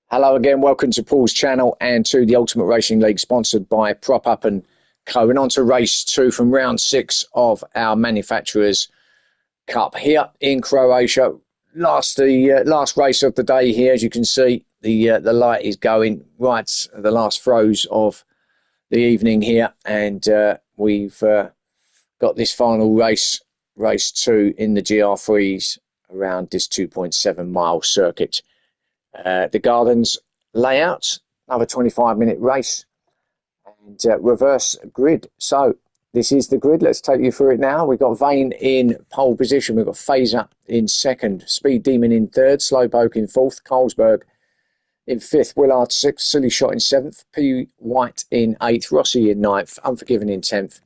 Hello again, welcome to Paul's channel and to the Ultimate Racing League, sponsored by Prop Up and Co. And on to race 2 from round 6 of our Manufacturers Cup here in Croatia. Last race of the day here. As you can see, the light is going right at the last throes of the evening here, and we've got this final race 2 in the GR3s around this 2.7 mile circuit. The Gardens layout, another 25-minute race, and reverse grid. So this is the grid. Let's take you through it now. We've got Vane in pole position. We've got Phaser in second, Speed Demon in third, Slowpoke in fourth, Carlsberg in fifth, Willard sixth, Silly Shot in seventh, P. White in eighth, Rossi in ninth, Unforgiven in 10th,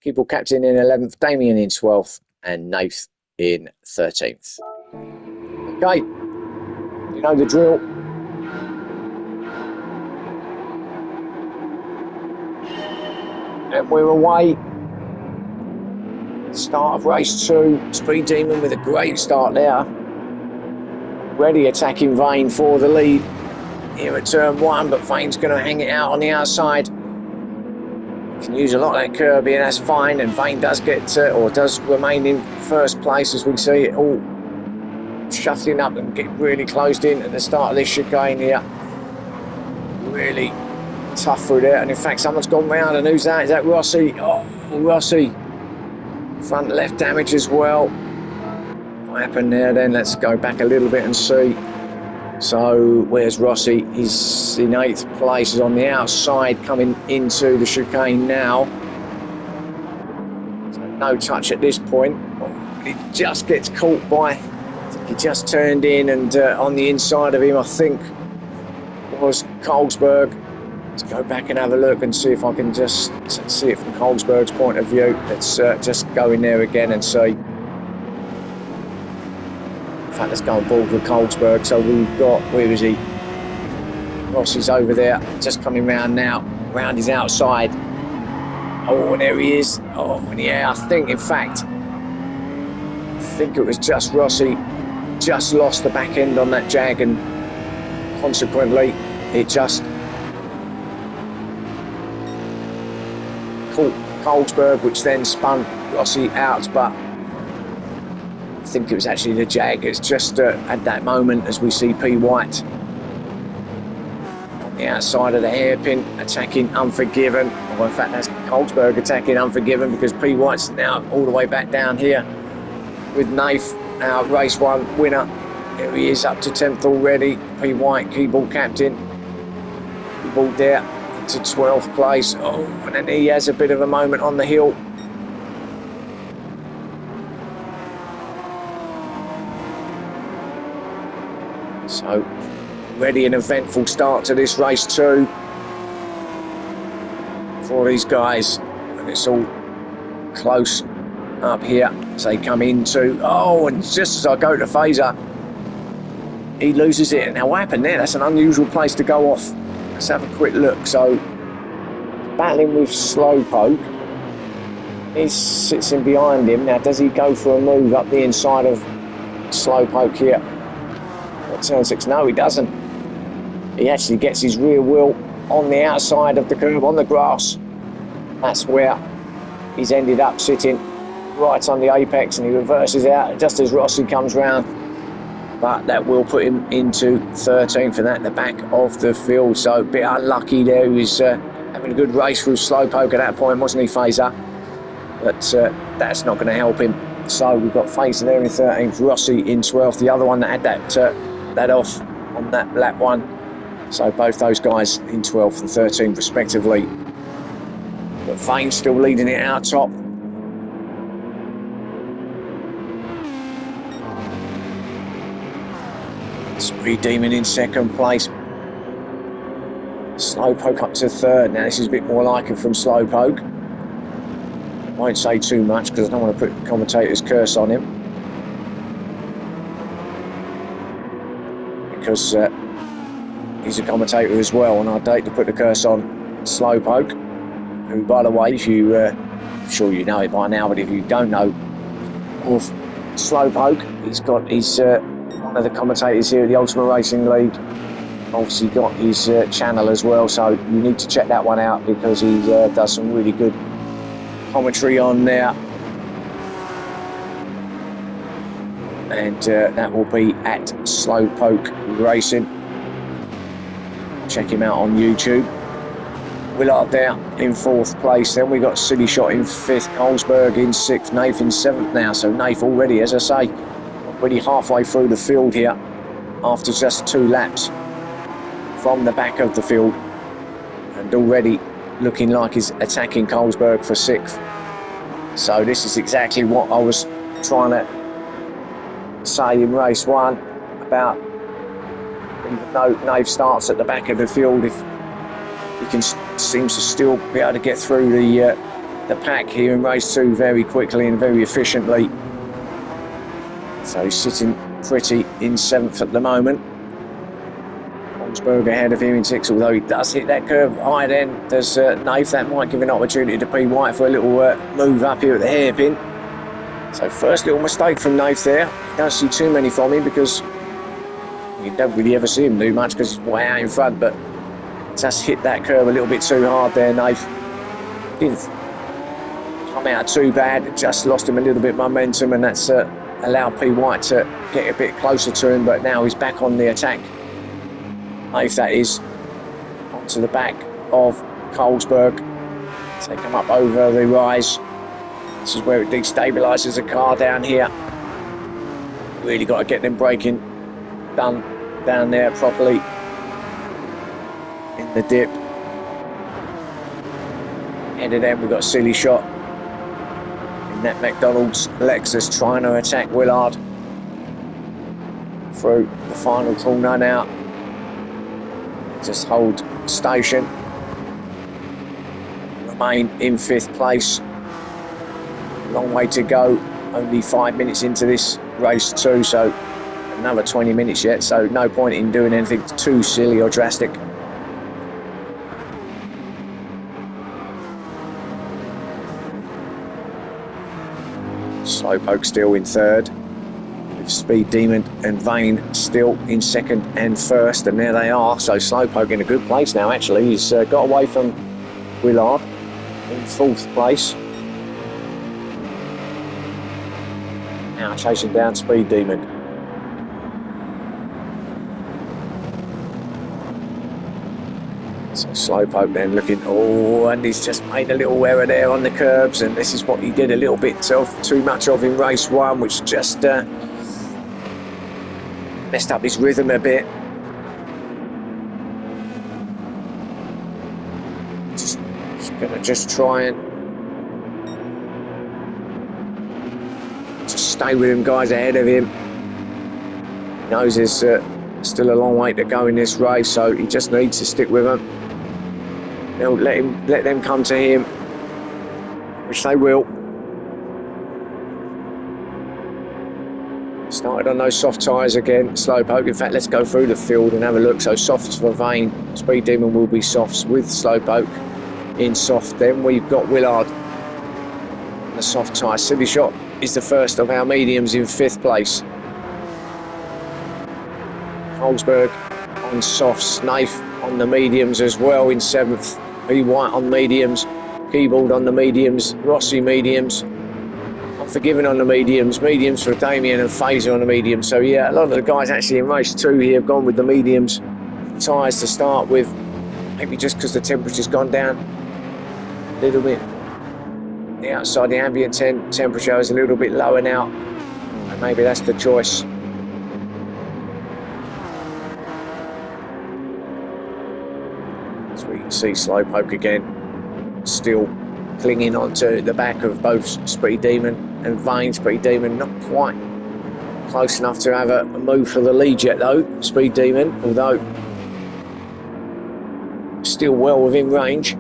Keeble Captain in 11th, Damien in 12th, and Nath in 13th. Okay. You know the drill. And we're away. Start of race 2. Speed Demon with a great start there. Ready attacking Vane for the lead here at turn 1, but Vane's going to hang it out on the outside. Can use a lot of that Kirby, and that's fine. And Vane does get, or does remain in first place, as we see it all shuffling up and get really closed in at the start of this chicane here. Really tough through there, and in fact someone's gone round, and who's that? Is that Rossi? Oh, Rossi. Front left damage as well. What happened there then? Let's go back a little bit and see. So where's Rossi? He's in 8th place, is on the outside coming into the chicane now. So no touch at this point. He just gets caught by, he just turned in, and on the inside of him, I think, was Carlsberg. Let's go back and have a look and see if I can just see it from Carlsberg's point of view. Let's just go in there again and see. In fact, let's go on board with Carlsberg. So we've got, where is he? Rossi's over there, just coming round now, round his outside. Oh, there he is. Oh, yeah, I think, in fact, it was just Rossi. Just lost the back end on that Jag, and consequently it just caught Carlsberg, which then spun Rossi out. But I think it was actually the Jag. It's just at that moment, as we see P. White on the outside of the hairpin attacking Unforgiven. Well, in fact, that's Carlsberg attacking Unforgiven, because P. White's now all the way back down here with Nath, our race 1 winner. Here he is, up to 10th already. P. White, Keeble Captain. Keeble there into 12th place. Oh, and then he has a bit of a moment on the hill. So, ready an eventful start to this race 2 for these guys. And it's all close up here as they come into, oh, and just as I go to Phaser, he loses it. And now what happened there? That's an unusual place to go off. Let's have a quick look. So battling with Slowpoke, he sits in behind him. Now does he go for a move up the inside of Slowpoke here at turn 6? No, he doesn't. He actually gets his rear wheel on the outside of the curb on the grass. That's where he's ended up sitting, right on the apex, and he reverses out just as Rossi comes round. But that will put him into 13th, and at the back of the field. So a bit unlucky there. He was having a good race through Slowpoke at that point, wasn't he, Phaser? But that's not going to help him. So we've got Phaser there in 13th, Rossi in 12th, the other one that had that off on that lap 1. So both those guys in 12th and 13th respectively. But Vane still leading it out top. Speed Demon in 2nd place. Slowpoke up to 3rd. Now this is a bit more like it from Slowpoke. Won't say too much because I don't want to put the commentator's curse on him. Because he's a commentator as well, and I'd hate to put the curse on Slowpoke, who, by the way, if you, I'm sure you know it by now, but if you don't know of Slowpoke, he's one of the commentators here at the Ultimate Racing League. obviously got his channel as well, so you need to check that one out because he does some really good commentary on there. And that will be at Slowpoke Racing. Check him out on YouTube. Willard there in 4th place. Then we got Silly Shot in 5th, Colesberg in 6th, Nath in 7th now. So Nath already, as I say, already halfway through the field here after just 2 laps from the back of the field, and already looking like he's attacking Colesberg for 6th. So this is exactly what I was trying to say in race 1 about, even though Nath starts at the back of the field, if he can seems to still be able to get through the pack here in race 2 very quickly and very efficiently. So he's sitting pretty in 7th at the moment. Colesberg ahead of him in 6th, although he does hit that curve high then. There's Nath, that might give an opportunity to P. White for a little move up here at the hairpin. So first little mistake from Nath there. Don't see too many from him because you don't really ever see him do much because he's way out in front, but just hit that curve a little bit too hard there, Nath. Didn't come out too bad, just lost him a little bit of momentum, and that's allowed P. White to get a bit closer to him, but now he's back on the attack. Nath, that is, onto the back of Colesberg. So they come up over the rise. This is where it destabilises the car down here. Really got to get them braking done down there properly in the dip. End of them, we've got Silly Shot in that McDonald's Lexus trying to attack Willard through the final corner now. Just hold station. Remain in 5th place. Long way to go. Only 5 minutes into this race 2, so another 20 minutes yet, so no point in doing anything too silly or drastic. Slowpoke still in 3rd, with Speed Demon and Vane still in 2nd and 1st, and there they are. So Slowpoke in a good place now, actually. He's got away from Willard in 4th place. Now chasing down Speed Demon. So Slowpoke then looking, and he's just made a little error there on the curbs, and this is what he did a little bit of too much of in race 1, which just messed up his rhythm a bit. Just gonna try and just stay with him, guys ahead of him. He knows there's still a long way to go in this race, so he just needs to stick with them. They'll let them come to him, which they will. Started on those soft tyres again, Slowpoke. In fact, let's go through the field and have a look. So softs for Vane, Speed Demon will be softs with Slowpoke in soft. Then we've got Willard on the soft tyre. Silly Shot is the first of our mediums in 5th place. Colesberg on softs, Nath on the mediums as well in 7th. P. White on mediums, Keyboard on the mediums, Rossi mediums, Unforgiven on the mediums, mediums for Damien and Phaser on the mediums. So yeah, a lot of the guys actually in race 2 here have gone with the mediums tyres to start with. Maybe just because the temperature's gone down a little bit. The outside, the ambient temperature is a little bit lower now, and maybe that's the choice. So we can see Slowpoke again, still clinging onto the back of both Speed Demon and Vane. Speed Demon not quite close enough to have a move for the lead yet though, Speed Demon, although still well within range.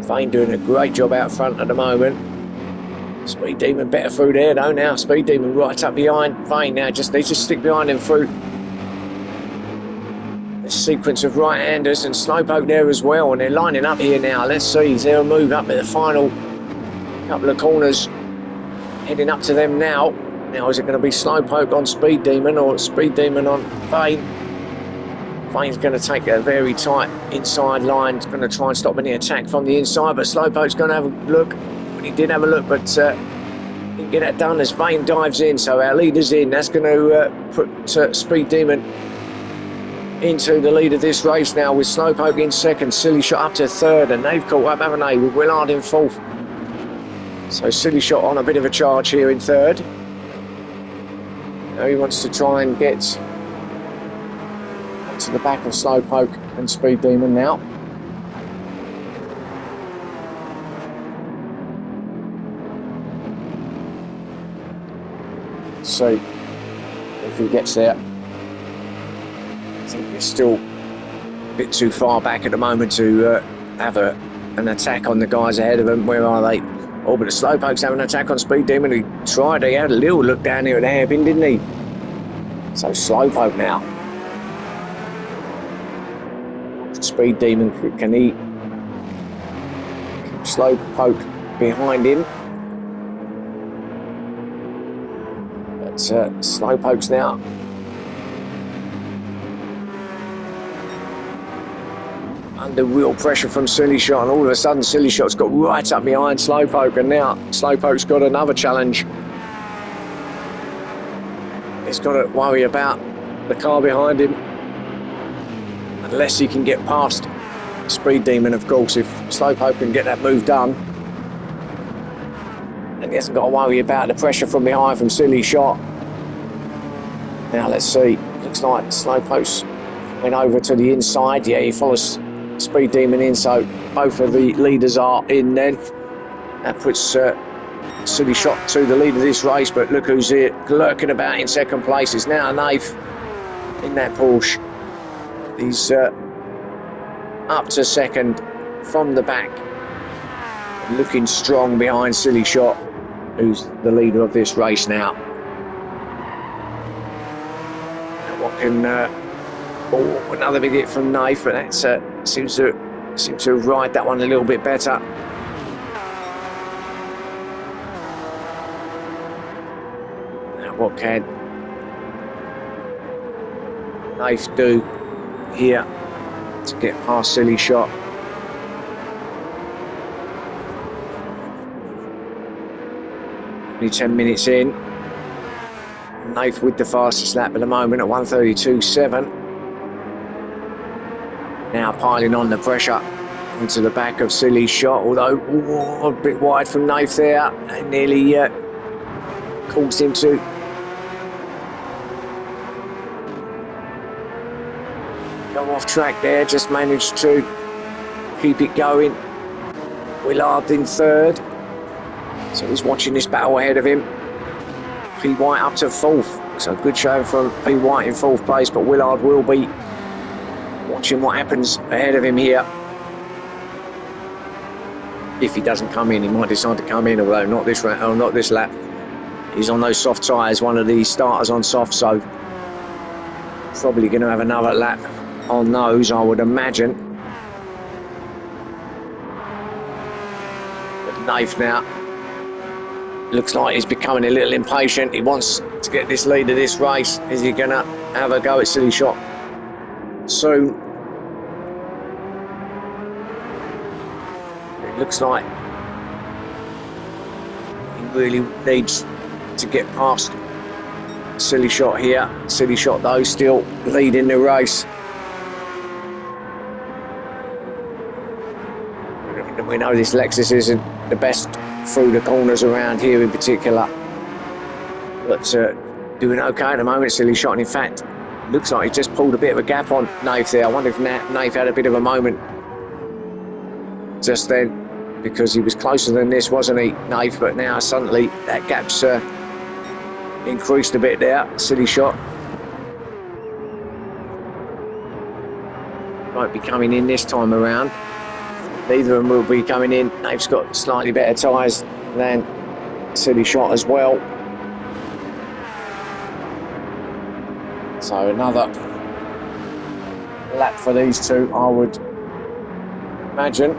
Vane doing a great job out front at the moment. Speed Demon better through there though now. Speed Demon right up behind Vane now, just needs to stick behind him through sequence of right-handers, and Slowpoke there as well, and they're lining up here now. Let's see, is there a move up at the final couple of corners heading up to them now? Now, is it going to be Slowpoke on Speed Demon or Speed Demon on Vane? Vane's going to take a very tight inside line. He's going to try and stop any attack from the inside, but Slowpoke's going to have a look. He did have a look, but didn't get that done as Vane dives in. So our leader's in. That's going to put Speed Demon into the lead of this race now, with Slowpoke in second, Silly Shot up to third, and they've caught up, haven't they, with Willard in fourth. So Silly Shot on a bit of a charge here in third. Now he wants to try and get to the back of Slowpoke and Speed Demon now. Let's see if he gets there. I think he's still a bit too far back at the moment to have an attack on the guys ahead of him. Where are they? Oh, but the Slowpoke's having an attack on Speed Demon. He tried. He had a little look down here at the hairpin, didn't he? So Slowpoke now. Speed Demon, can he Slowpoke behind him? But Slowpoke's now under real pressure from Silly Shot, and all of a sudden Silly Shot's got right up behind Slowpoke, and now Slowpoke's got another challenge. He's got to worry about the car behind him, unless he can get past Speed Demon, of course. If Slowpoke can get that move done, and he hasn't got to worry about the pressure from behind from Silly Shot. Now let's see, looks like Slowpoke's went over to the inside. Yeah, he follows Speed Demon in, so both of the leaders are in then. That puts Silly Shot to the lead of this race, but look who's here lurking about in second place. It's now Nath in that Porsche. He's up to second from the back, looking strong behind Silly Shot, who's the leader of this race now. And what can oh, another big hit from Nath, but that seems to ride that one a little bit better. Now what can Nath do here to get past Silly Shot? Only 10 minutes in. Nath with the fastest lap at the moment at 1:32.7. Now piling on the pressure into the back of Silly Shot, although a bit wide from Nath there, and nearly caused him to go off track there. Just managed to keep it going. Willard in third, so he's watching this battle ahead of him. P. White up to fourth, so good show from P. White in fourth place, but Willard will be watching what happens ahead of him here. If he doesn't come in, he might decide to come in, although not this lap. He's on those soft tyres, one of the starters on soft, so probably going to have another lap on those, I would imagine. But Nath now looks like he's becoming a little impatient. He wants to get this lead of this race. Is he going to have a go at Silly Shot soon? It looks like he really needs to get past Silly Shot here. Silly Shot though still leading the race. We know this Lexus isn't the best through the corners around here in particular, but doing okay at the moment, Silly Shot. And in fact, looks like he just pulled a bit of a gap on Nath there. I wonder if Nath had a bit of a moment just then, because he was closer than this, wasn't he, Nath? But now suddenly that gap's increased a bit there. Silly Shot won't be coming in this time around. Neither of them will be coming in. Nath's got slightly better tyres than Silly Shot as well. So another lap for these two, I would imagine.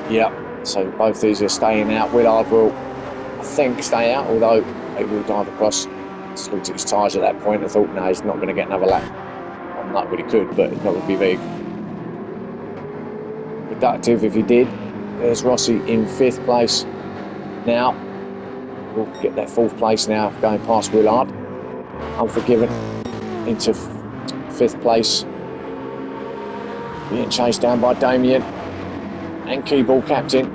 Yep, So both these are staying out. Willard will, I think, stay out, although he will dive across. Just looked at his tyres at that point and thought, no, he's not going to get another lap on that. Well, he could, but it's not going to be very productive if he did. There's Rossi in 5th place now. We'll get that 4th place now, going past Willard. Unforgiven into 5th place, being chased down by Damien and Keyball captain.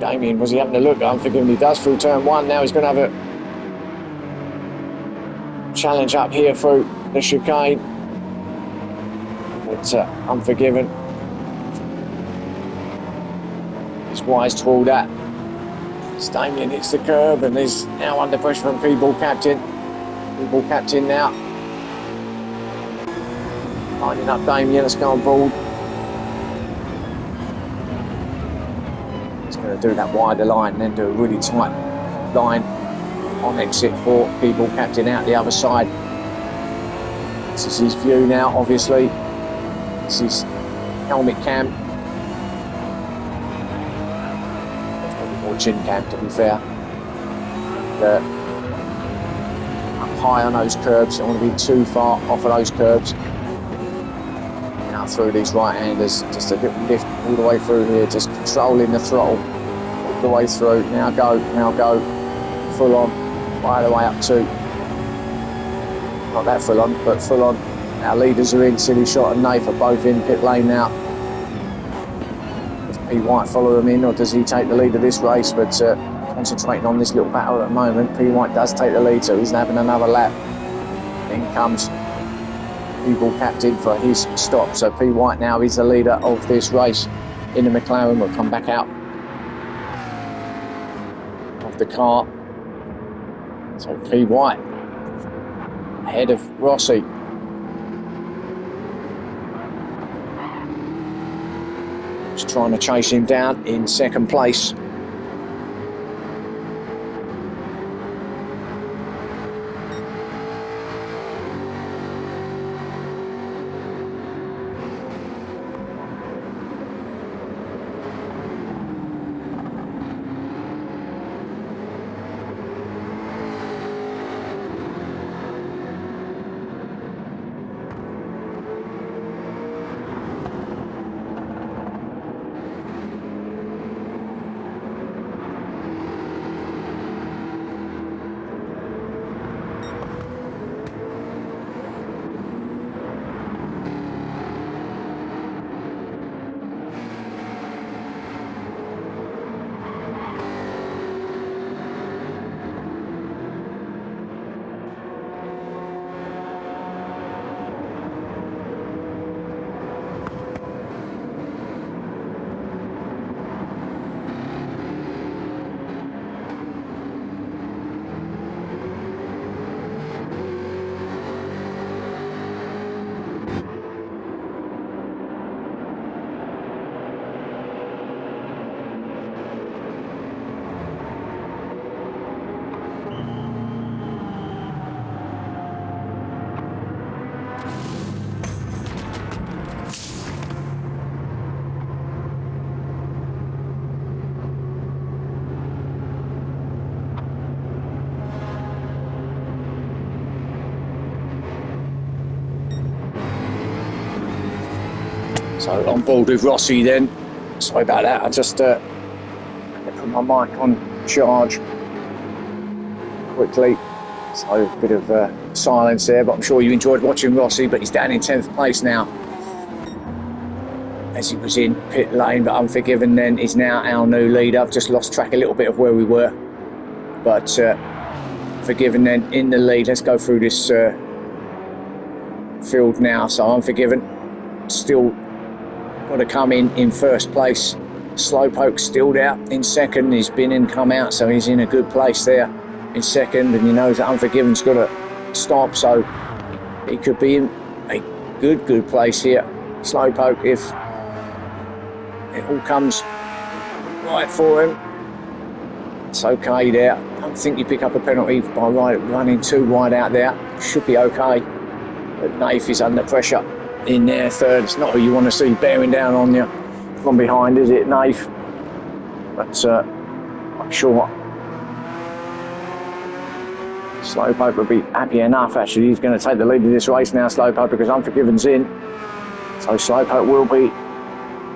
Damien, was he having a look? Unforgiven, he does through turn 1. Now he's going to have a challenge up here through the chicane. But Unforgiven is wise to all that. Damien hits the curb and is now under pressure from Keyball captain. Keyball captain now lining up Damien. Let's go on board. He's going to do that wider line and then do a really tight line on exit for Keyball captain out the other side. This is his view now, obviously. This is helmet cam. It's probably more chin cam, to be fair. Up high on those curbs. Don't want to be too far off of those curbs. Now through these right-handers, just a little lift all the way through here, just controlling the throttle all the way through. Now go, full on, right the way up to, not that full on, but full on. Our leaders are in, Silly Shot and Nath are both in pit lane now. Does P. White follow them in, or does he take the lead of this race? But concentrating on this little battle at the moment, P. White does take the lead, so he's having another lap. In comes Keyball captain for his stop. So P. White now is the leader of this race in the McLaren. Will come back out of the car. So P. White ahead of Rossi. Just trying to chase him down in 2nd place. So on board with Rossi then. Sorry about that, I just put my mic on charge quickly. So a bit of silence there, but I'm sure you enjoyed watching Rossi, but he's down in 10th place now. As he was in pit lane, but Unforgiven then is now our new leader. I've just lost track a little bit of where we were. But Unforgiven then in the lead. Let's go through this field now. So Unforgiven still got to come in 1st place. Slowpoke still out in 2nd. He's been in, come out, so he's in a good place there in 2nd. And you know that Unforgiven's got to stop, so he could be in a good place here. Slowpoke, if it all comes right for him, it's okay there. I don't think you pick up a penalty by running too wide out there. Should be okay. But Nath is under pressure in there 3rd. It's not who you want to see bearing down on you from behind, is it, Nath? but I'm sure Slowpoke will be happy enough. Actually, he's going to take the lead in this race now, Slowpoke, because Unforgiven's in. So Slowpoke will be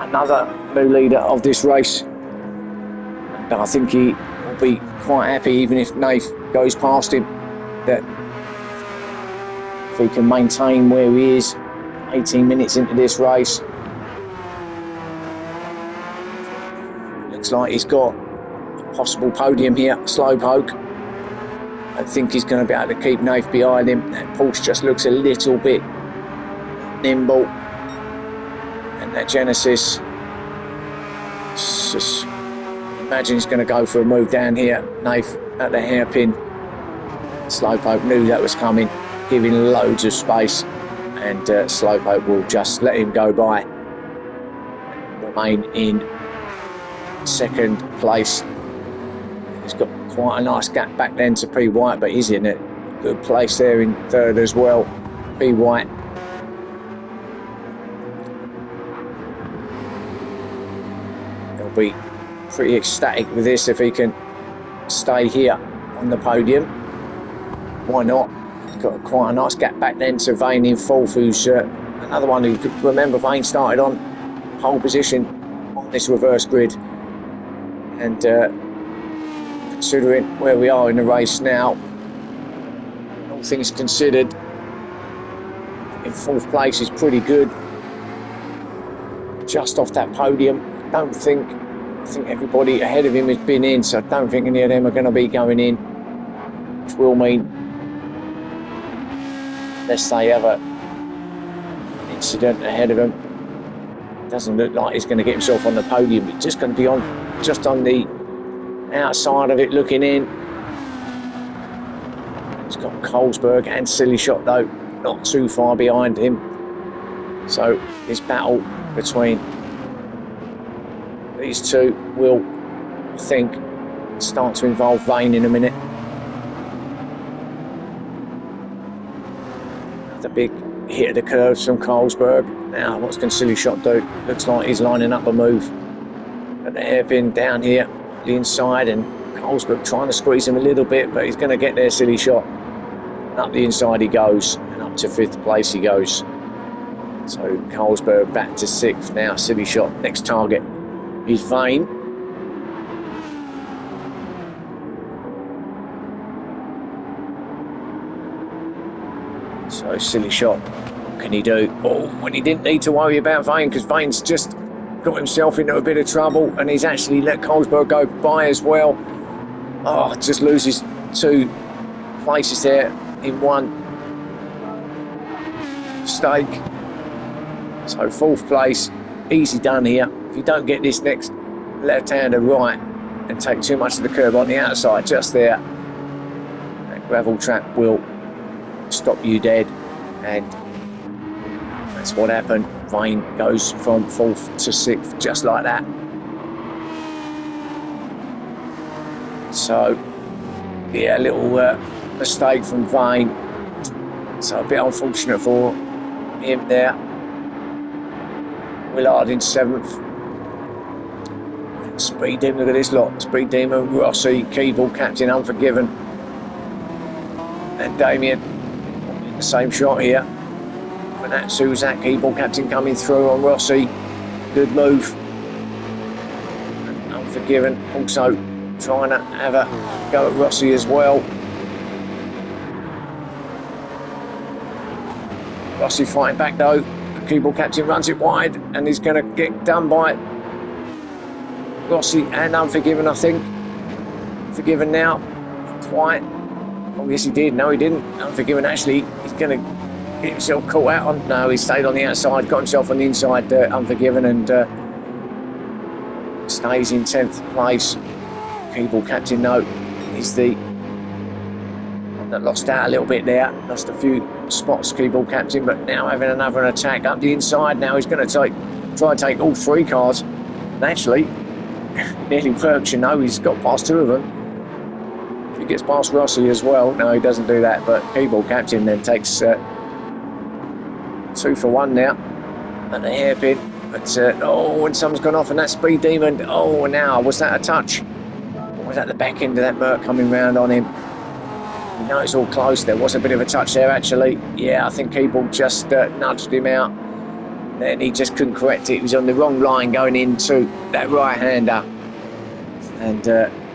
another new leader of this race. And I think he will be quite happy, even if Nath goes past him, that if he can maintain where he is 18 minutes into this race. Looks like he's got a possible podium here, Slowpoke. I think he's going to be able to keep Nath behind him. That Porsche just looks a little bit nimble. And that Genesis, just imagine he's going to go for a move down here. Nath at the hairpin. Slowpoke knew that was coming, giving loads of space. And Slowpoke will just let him go by. Remain in second place. He's got quite a nice gap back then to P. White, but he's in a good place there in third as well. P. White. He'll be pretty ecstatic with this if he can stay here on the podium. Why not? He's got quite a nice gap back then to Vane in fourth, who's another one who could remember Vane started on pole position on this reverse grid. And considering where we are in the race now, all things considered, in fourth place is pretty good. Just off that podium, I think everybody ahead of him has been in, so I don't think any of them are going to be going in, which will mean, unless they have an incident ahead of him, it doesn't look like he's going to get himself on the podium. He's just going to be just on the outside of it looking in. He's got Colesberg and Silly Shot though, not too far behind him. So this battle between these two will, I think, start to involve Vane in a minute. The big hit of the curves from Colesberg. Now what can Silly Shot do? Looks like he's lining up a move at the hairpin down here, the inside, and Colesberg trying to squeeze him a little bit, but he's going to get there, Silly Shot. And up the inside he goes, and up to fifth place he goes. So Colesberg back to sixth now. Silly Shot, next target is Vane. So Silly Shot, what can he do? Oh, when he didn't need to worry about Vane, because Vane's just got himself into a bit of trouble, and he's actually let Colesberg go by as well. Oh, just loses 2 places there in one stake. So fourth place, easy done here. If you don't get this next left-hander right and take too much of the curb on the outside, just there, that gravel trap will stop you dead, and that's what happened. Vane goes from fourth to sixth just like that. So yeah, a little mistake from Vane, so a bit unfortunate for him there. Willard in seventh. Speed Demon, look at this lot. Speed Demon, Rossi, Keeble, Captain Unforgiven, and Damien in the same shot here. Manatsu, Zach Keeble, Captain coming through on Rossi. Good move. And Unforgiven also trying to have a go at Rossi as well. Rossi fighting back though. Keeble Captain runs it wide, and he's going to get done by Rossi and Unforgiven, I think. Forgiven now. Quite. Oh, yes, he did. No, he didn't. Unforgiven, actually, he's going to get himself caught out on. No, he stayed on the outside, got himself on the inside, Unforgiven, and stays in 10th place. Keeble Captain, no, is the one that lost out a little bit there. Lost a few spots, Keeble Captain, but now having another attack up the inside. Now he's going to try and take all 3 cars. And actually, nearly works, you know, he's got past 2 of them. If he gets past Rossi as well, no, he doesn't do that, but Keeble Captain then takes 2 for 1 now at the hairpin. But, oh, and someone's gone off, and that Speed Demon. Oh, now, was that a touch? Or was that the back end of that Merc coming round on him? You know, it's all close. There was a bit of a touch there, actually. Yeah, I think Keeble just nudged him out. Then he just couldn't correct it. He was on the wrong line going into that right-hander. And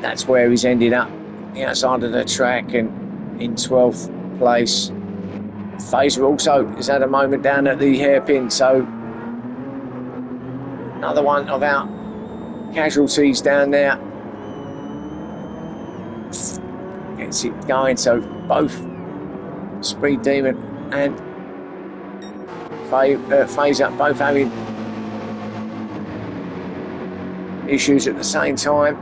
that's where he's ended up, the outside of the track and in 12th place. Fazer also has had a moment down at the hairpin, so another one of our casualties down there. Gets it going, so both Speed Demon and Fazer both having issues at the same time.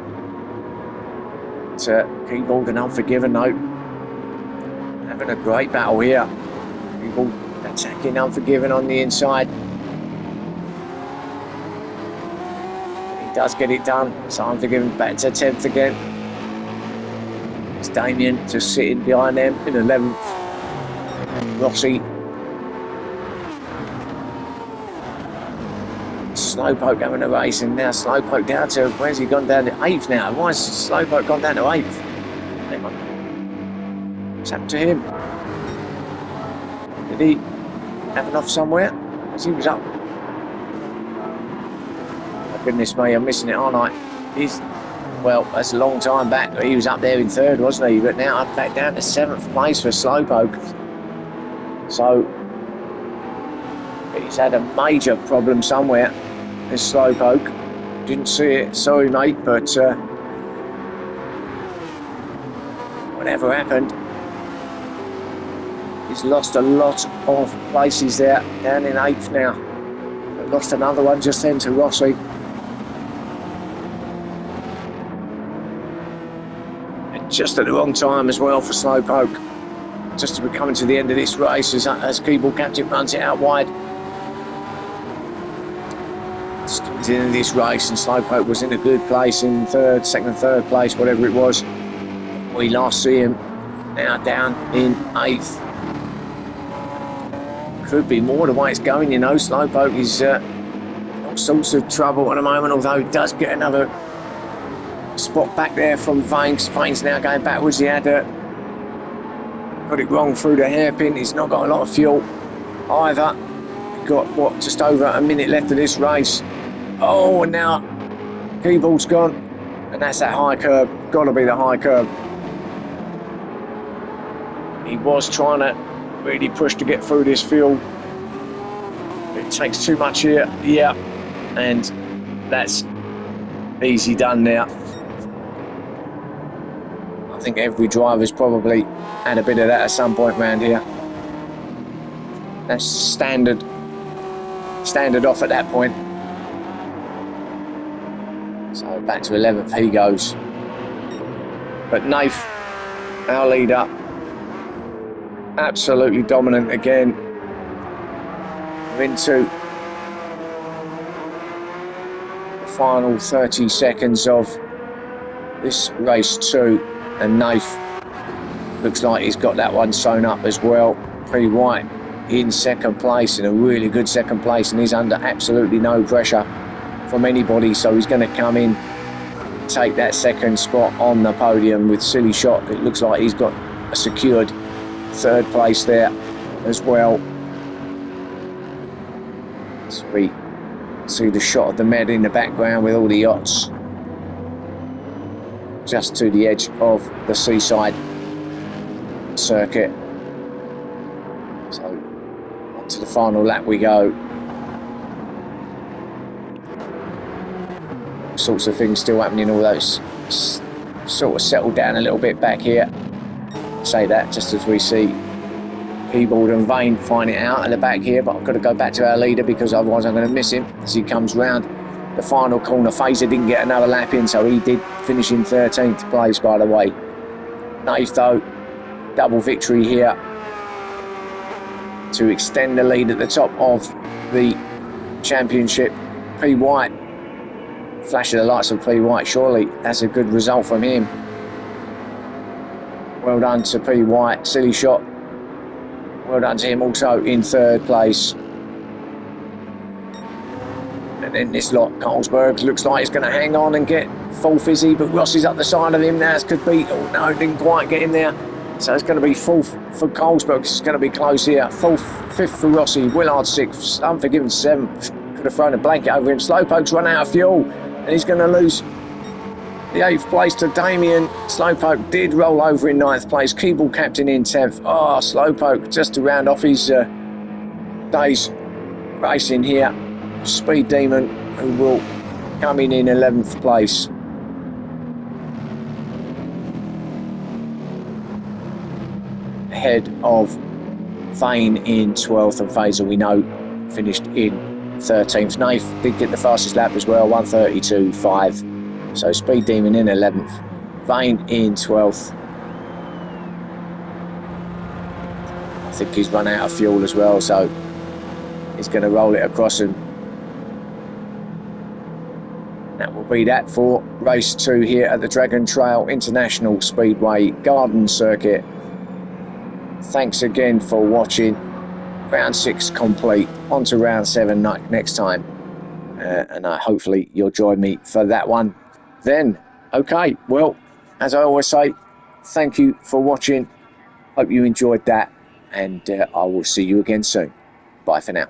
It's Keeble and Unforgiven though, having a great battle here. Keeble attacking Unforgiven on the inside. He does get it done, so Unforgiven back to 10th again. It's Damien just sitting behind them in 11th. Rossi. Slowpoke having a race, and now Slowpoke down to, where's he gone down to 8th now? Why has Slowpoke gone down to 8th? Hang on. What's happened to him? Did he have enough somewhere? As he was up. Oh, goodness me, I'm missing it, aren't I? Well, that's a long time back. He was up there in 3rd, wasn't he? But now I'm back down to 7th place for Slowpoke. So he's had a major problem somewhere. This Slowpoke. Didn't see it. Sorry, mate, but whatever happened, he's lost a lot of places there. Down in 8th now. But lost another one just then to Rossi. And just at the wrong time as well for Slowpoke. Just as we're coming to the end of this race, as Keeble Captain runs it out wide. Just coming to the end of this race, and Slowpoke was in a good place in 3rd, 2nd, 3rd place, whatever it was. We last see him now down in 8th. Could be more the way it's going, you know. Slowpoke is all sorts of trouble at the moment, although he does get another spot back there from Vanes. Vanes now going backwards. He had got it wrong through the hairpin. He's not got a lot of fuel either. Got what, just over a minute left of this race. Oh, and now Keeble's gone, and that's that high curb. Gotta be the high curb. He was trying to really push to get through this field. It takes too much here. Yeah, and that's easy done now. I think every driver's probably had a bit of that at some point around here. That's standard off at that point. So back to 11th he goes. But Nath, our leader, absolutely dominant again. We're into the final 30 seconds of this race 2. And Nath looks like he's got that one sewn up as well. P. White in 2nd place, in a really good 2nd place, and he's under absolutely no pressure from anybody. So he's going to come in, take that 2nd spot on the podium with Silly Shot. It looks like he's got a secured 3rd place there as well. So we see the shot of the Med in the background with all the yachts just to the edge of the seaside circuit. So on to the final lap we go. All sorts of things still happening, although it's sort of settled down a little bit back here. Say that just as we see Keeble and Vane find it out at the back here, but I've got to go back to our leader because otherwise I'm going to miss him as he comes round the final corner. Fazer didn't get another lap in, so he did finish in 13th place, by the way. Nath, though, double victory here to extend the lead at the top of the championship. P. White, flash of the lights of P. White, surely that's a good result from him. Well done to P. White. Silly Shot, well done to him, also in 3rd place. And then this lot, Carlsberg, looks like he's going to hang on and get full fizzy, but Ross is up the side of him now. As could be, oh no, didn't quite get in there. So it's going to be fourth for Carlsberg. It's going to be close here. Fourth, fifth for Rossi. Willard sixth. Unforgiven seventh. Could have thrown a blanket over him. Slowpoke's run out of fuel, and he's going to lose the 8th place to Damien. Slowpoke did roll over in 9th place. Keeble captain in 10th. Oh, Slowpoke just to round off his day's racing here. Speed Demon, who will come in 11th place. Ahead of Vane in 12th, and Fazer, we know, finished in 13th. Nath did get the fastest lap as well, 1:32.5. So Speed Demon in 11th, Vane in 12th. I think he's run out of fuel as well, so he's going to roll it across him. That will be that for race 2 here at the Dragon Trail International Speedway Garden Circuit. Thanks again for watching. Round 6 complete. On to round 7 next time. And hopefully you'll join me for that one then. Okay, well, as I always say, thank you for watching. Hope you enjoyed that. And I will see you again soon. Bye for now.